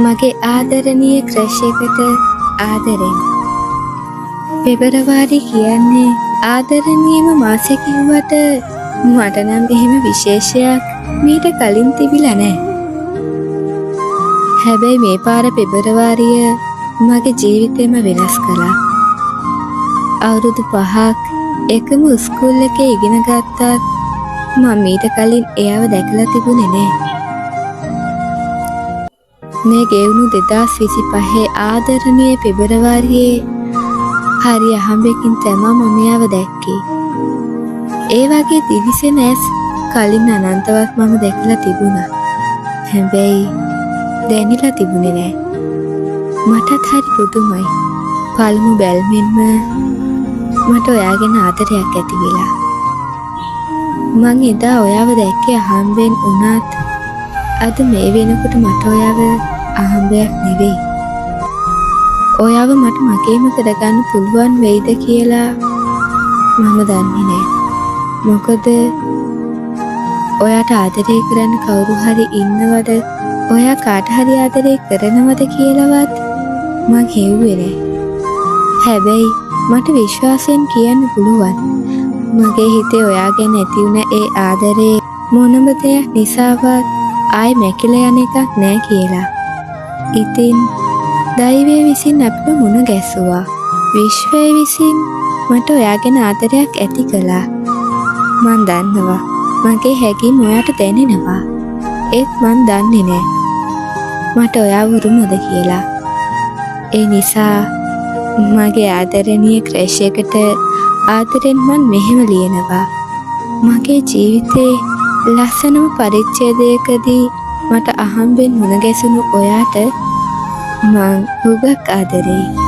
මගේ ආදරණීය ක්‍රෂ් එකට ආදරෙන්. පෙබරවාරි කියන්නේ ආදරණීයම මාසෙ කිව්වට මට නම් එහෙම විශේෂයක් මීට කලින් තිබිලා නැහැ. හැබැයි මේ පාර පෙබරවාරිය මගේ ජීවිතේම වෙනස් කළා. අවුරුදු 5ක් එකම ස්කූල් එකේ ඉගෙන ගත්තත් මම මීට කලින් එයාව දැකලා තිබුණේ නැහැ. මේ ගෙවුණු 2025 ආදරණීය පෙබරවාරියේ හරි අහඹකින් තමයි මම එයාව දැක්කේ. ඒ වගේ දිවිසෙන ඇස් කලින් අනන්තවත් මම දැකලා තිබුණා. හැබැයි දැනෙලා තිබුණේ නැහැ. මටත් හරි පුදුමයි. පළමු බැල්මෙන්ම මට ඔයාගෙන ආදරයක් ඇති වෙලා. මං එදා ඔයාව දැක්කේ අහම්බෙන් වුණත් අද මේ වෙනකොට මට ඔයාව අහම්බයක් නෙවෙයි. ඔයාව මට මගේම කරගන්න පුළුවන් වෙයිද කියලා මම දන්නේ නැහැ. මොකද ඔයාට ආදරය කරන්න කවුරු හරි ඉන්නවද? ඔයා කාට හරි ආදරය කරනවද කියලාවත් මං හෙව්වේ නැහැ. හැබැයි මට විශ්වාසයෙන් කියන්න පුළුවන් මගේ හිතේ ඔයා ගැන ඇති වුණ ඒ ආදරේ මොනම දෙයක් නිසාවත් ආයි මැකිලා යන එකක් නෑ කියලා. ඉතින් දෛවය විසින් අපිව මුණ ගැස්සුවා. විශ්වය විසින් මට ඔයා ගැන ආදරයක් ඇති කළා. මං දන්නවා මගේ හැඟීම් ඔයාට දැනෙනවා. ඒත් මං දන්නේ නෑ මට ඔයා උරුමද කියලා. ඒ නිසා මගේ ආදරණීය ක්‍රෂ් එකට ආදරෙන් මං මෙහෙම ලියනවා. මගේ ජීවිතේ ලස්සනම පරිච්ඡේදයකදී මට අහම්බෙන් මුණ ගැසුණු ඔයාට මං හුඟක් ආදරෙයි.